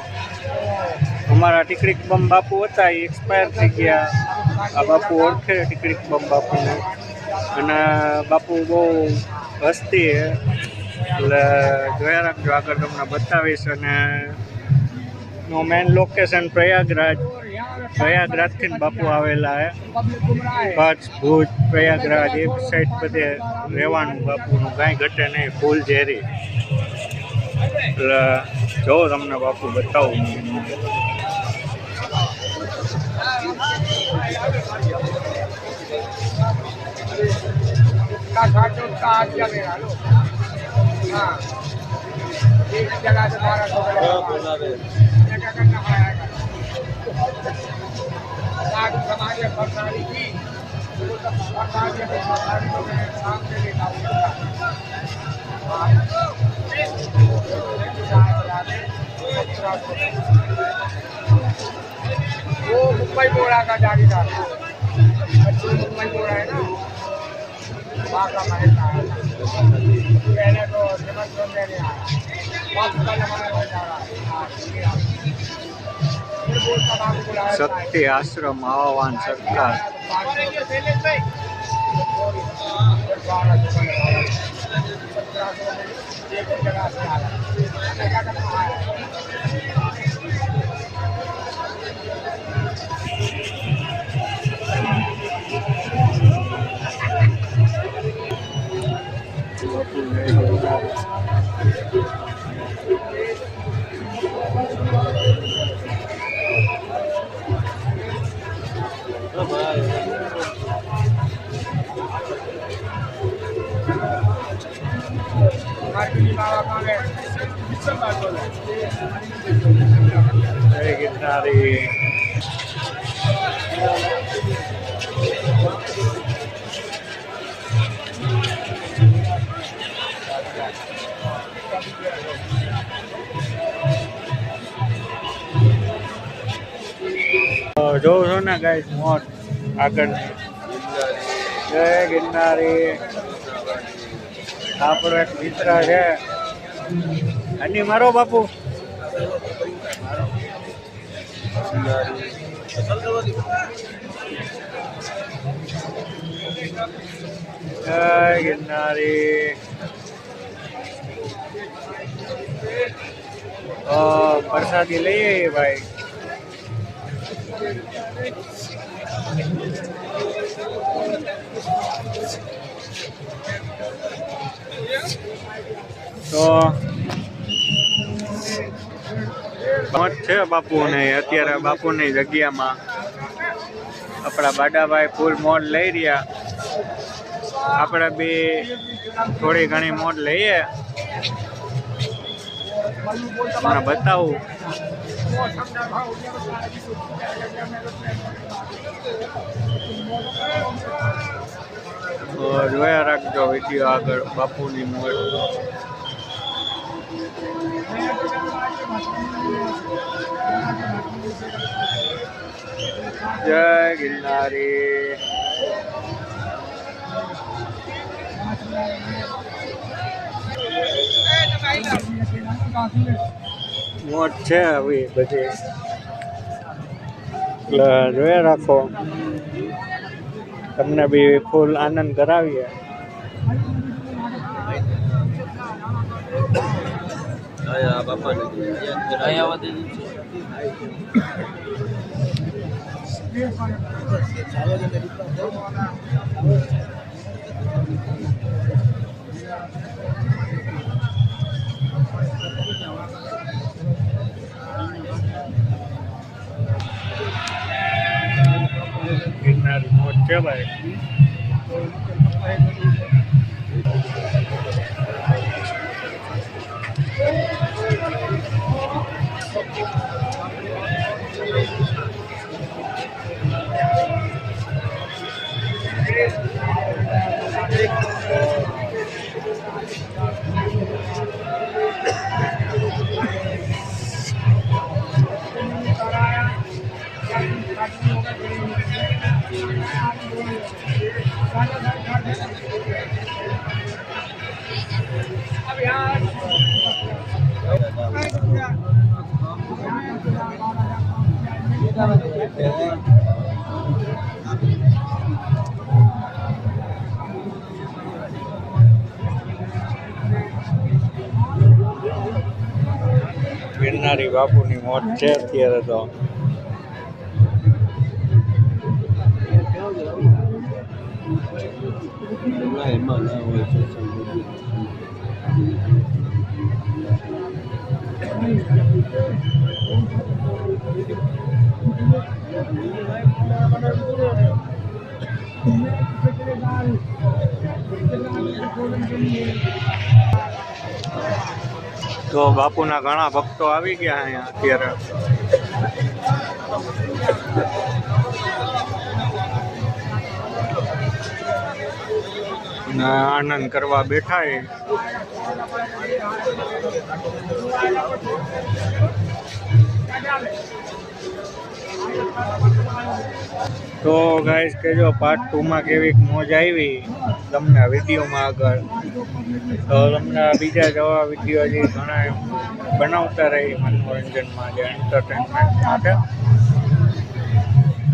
અમારા ટીકડીક બમ બાપુ હતા, એ એક્સપાયર થઈ ગયા. આ બાપુ ઓળખે ટીકડીક બમ બાપુને, અને બાપુ બહુ હસ્તી છે. એટલે જોયા રાખજો, આગળ તમને બતાવીશ. અને નું મેન લોકેશન પ્રયાગરાજ. પ્રયાગરાજથી જ બાપુ આવેલા છે. કચ્છ, ભુજ, પ્રયાગરાજ એક સાઈડ બધે રહેવાનું બાપુનું. કાંઈ ઘટે નહીં, ફૂલ ઝેરી. એટલે જો તમને બાપુ બતાવું. वो मुंबई बोरा का जागीदार मुंबई बोरा है ना, वहाँ का महल था। पहले तो जबरदस्त नहीं आया, बहुत का जमाना हो जा रहा है। શક્તિ આશ્રમ આહવાન સરકાર. જય ગિરનારી. જોઉં છો ને ગાઈસ મોટ આગળ. જય ગિરનારી. આપણો એક મિત્ર છે. અને મારો બાપુ જય ગિરનારી. પ્રસાદી લઈએ ભાઈ. તો મત છે બાપુને અત્યારે બાપુની જગ્યામાં આપણા બાડાભાઈ ફૂલ મોડ લઈ રહ્યા. આપણે બી થોડી ઘણી મોડ લઈએ. તમને બતાવું તો જોયા રાખજો વિડીયો આગળ બાપુની મોડ. જય ગિરનારી. મોજ છે આવી બધી એટલે જોયા રાખો. તમને બી ફૂલ આનંદ કરાવીએ. ગિરનારી મોજ છે ભાઈ. ગિરનારી બાપુની મોજ છે અત્યારે તો. તો બાપુના ઘણા ભક્તો આવી ગયા અહીંયા અત્યારે. આનંદ કરવા બેઠા એ. તો ગાઈસ કહેજો પાર્ટ 2 માં કેવી મોજ આવી તમને વિડીયોમાં આગળ. તો તમને બીજા જવા વિડીયો હજી ઘણા બનાવતા રહી મનોરંજનમાં, જે એન્ટરટેનમેન્ટ માટે.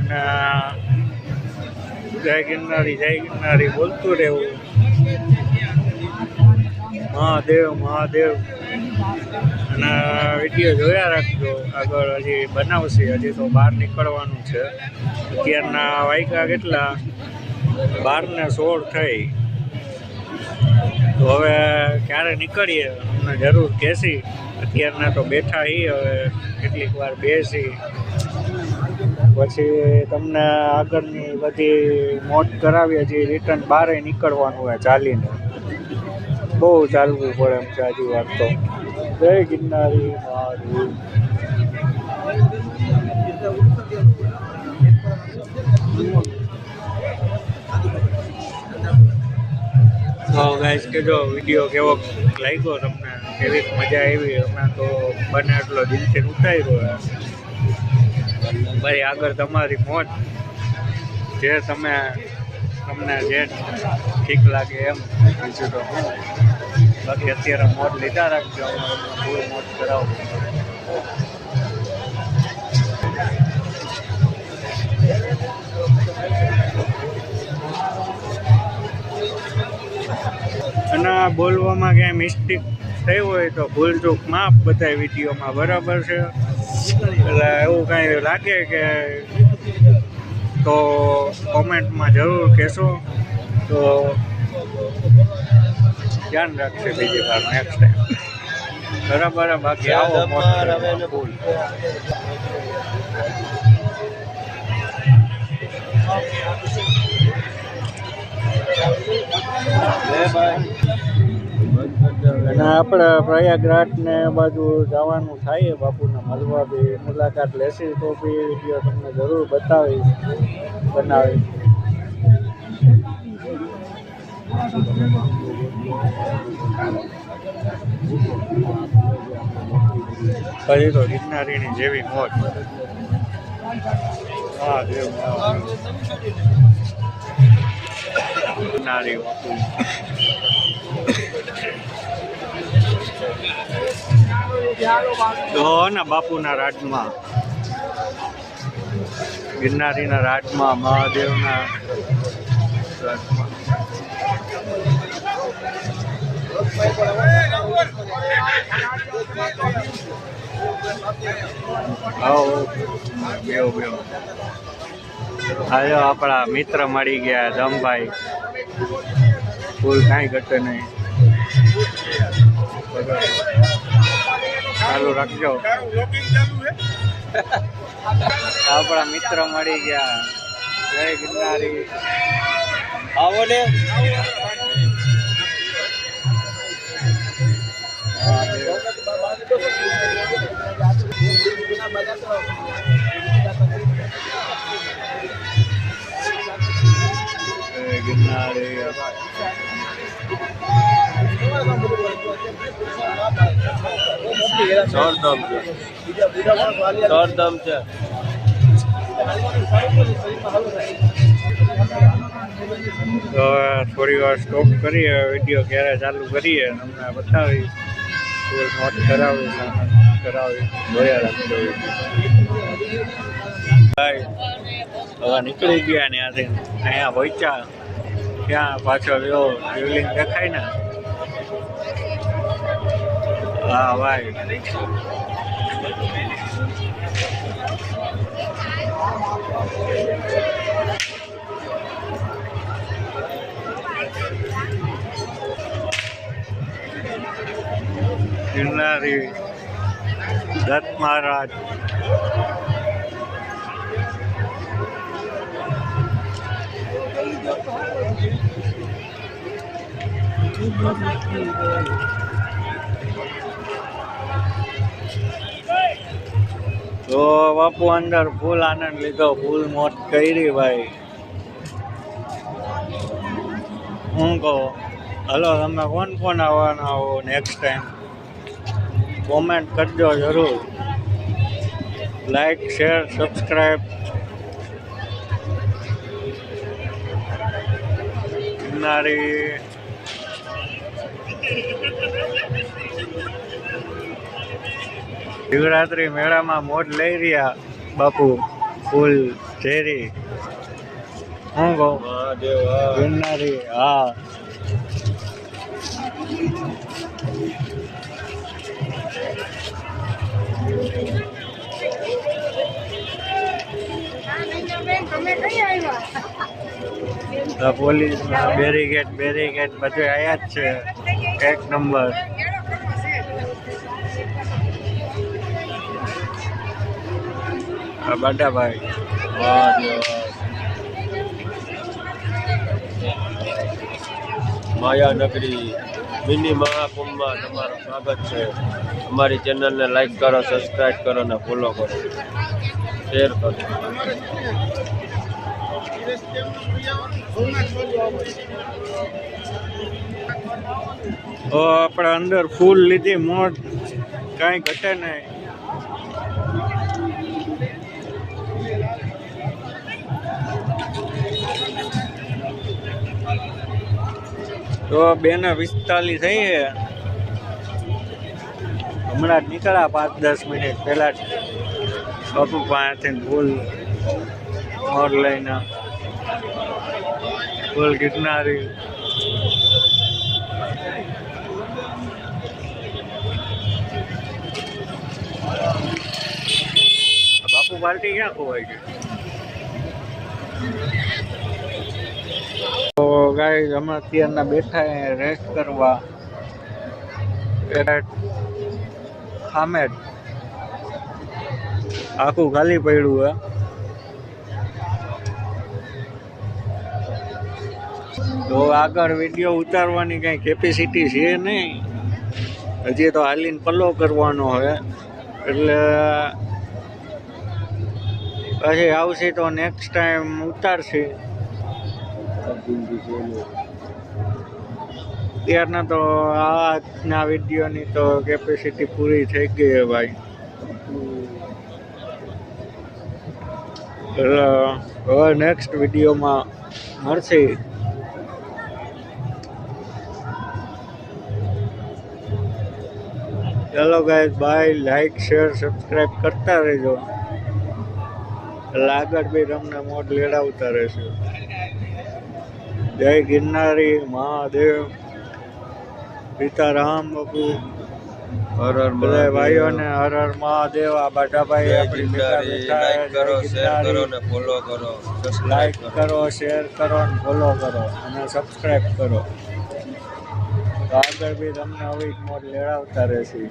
અને જય ગિરનારી બોલતું રહેવું. મહાદેવ મહાદેવ. અને વિડીયો જોયા રાખજો આગળ. હજી બનાવશે. હજી તો બહાર નીકળવાનું છે. અત્યારના વાગ્યા કેટલા? 12:16 થઈ. તો હવે ક્યારે નીકળીએ અમને જરૂર કહેશી. અત્યારના તો બેઠા છીએ, હવે કેટલીક વાર બેસી પછી તમને આગળની બધી મોજ કરાવીએ. હજી રિટર્ન બહાર નીકળવાનું હોય ચાલીને. બહુ ચાલવું પડે એમ છે હજી વાત તો. જય ગિરનારી મહાદેવ. તો ગાઈસ કહેજો વિડીયો કેવો લાગ્યો તમને, કેવી મજા આવી. અમે તો બને એટલો દિલથી ઉતાર્યો. ભાઈ આગળ તમારી મોજ જે તમને જે ઠીક લાગે એમ. બીજું તો હું બાકી અત્યારે મોજ લીધા રાખજો. ફૂલ મોજ કરાવો. અને બોલવામાં ક્યાંય મિસ્ટેક થઈ હોય તો ભૂલચૂક માફ બધા વિડીયોમાં, બરાબર છે? એટલે એવું કાંઈ લાગે કે તો કોમેન્ટમાં જરૂર કહેશો તો ધ્યાન રાખશે બીજી વાર નેક્સ્ટ ટાઈમ. બરાબર બાકી આવો મોટ અને આપણે પ્રયાગરાજ ને બાજુ જવાનું થાય બાપુને મળવા બી મુલાકાત લેશી તો બી વિડીયો તમને જરૂર બનાવી પછી તો ગિરનારીની જેવી મોજ હા ગિરનારી તો ને બાપુના રાજમાં ગિરનારીના રાજમાં મહાદેવના રાજમાં હાલો આપણા મિત્ર મળી ગયા દમભાઈ ફૂલ કાંઈ ઘટે નહીં ચાલુ રાખજો આપણા મિત્ર મળી ગયા જય ગિરનારી આવો ને ગિરનારી સરદમ છે તો થોડી વાર સ્ટોપ કરીએ વિડીયો ક્યારે ચાલુ કરીએ તમને બતાવી ફૂલ નોટ કરાવી જોયા રાખજો હવે નીકળી ગયા ને ત્યાંથી અહીંયા પહોંચ્યા ત્યાં પાછળ જો શિવલિંગ દેખાય ને હા ભાઈ ગિરનારી દત્ત મહારાજ તો બાપુ અંદર ફૂલ આનંદ લીધો ફૂલ મોજ કરી ભાઈ હું કહો હલો તમે કોણ આવવાના હો નેક્સ્ટ ટાઈમ કોમેન્ટ કરજો જરૂર લાઈક શેર સબસ્ક્રાઈબ ગિરનારી શિવરાત્રી મેળામાં મોજ લઈ રહ્યા બાપુ ફૂલ ઝેરી હું કહું ગિરનારી હા પોલીસ બેરીગેટ બધું આયા જ છે એક નંબર બાટાભાઈ માયાનગરી મિની મહાકુંભમાં તમારું સ્વાગત છે અમારી ચેનલને લાઈક કરો સબસ્ક્રાઈબ કરો અને ફોલો કરો શેર કરો આપણે અંદર ફૂલ લીધી મોજ કાંઈ ઘટે નહીં તો 2:45 થઈ છે હમણાં જ નીકળ્યા 5-10 મિનિટ પહેલા જ બાપુ પાસેથી ફૂલ મોર લઈને ફૂલ ગિરનારી બાપુ પાર્ટી ક્યાં ખોવાઈ ગઈ તો ગાઈસ અમે અત્યારના બેઠા રેસ્ટ કરવા સામે જ આખું ખાલી પડ્યું હે. તો આગળ વિડીયો ઉતારવાની કઈ કેપેસિટી છે નહીં, હજી તો હાલીને પલ્લો કરવાનો હોય એટલે પછી આવશે તો નેક્સ્ટ ટાઈમ ઉતારશે. ત્યારના તો આજના વિડીયોની તો કેપેસિટી પૂરી થઈ ગઈ છે ભાઈ. એટલે હવે નેક્સ્ટ વિડીયોમાં મળશે. ચલો guys by. Like share subscribe કરતા રહેજો એટલે આગળ બી તમને મોજ લેડાવતા રહેશે. જય ગિરનારી મહાદેવ, સીતારામ બાપુ, હર હર બધા ભાઈઓને હર હર મહાદેવ. આ બાટાભાઈ આપણી ભેગા બેઠા લાઈક છે. કરો, જય શેર કરો ગિરનારી. ને ફોલો કરો, લાઈક સબસ્ક્રાઇબ કરો. કરો, શેર કરો ને ફોલો કરો અને સબસ્ક્રાઈબ કરો. તો આગળ બી તમને આવી જ મોજ લેડાવતા રહેશે.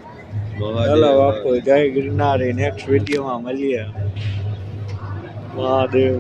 ચલો બાપુ, જય ગિરનારી. નેક્સ્ટ વિડીયોમાં મળીએ. મહાદેવ.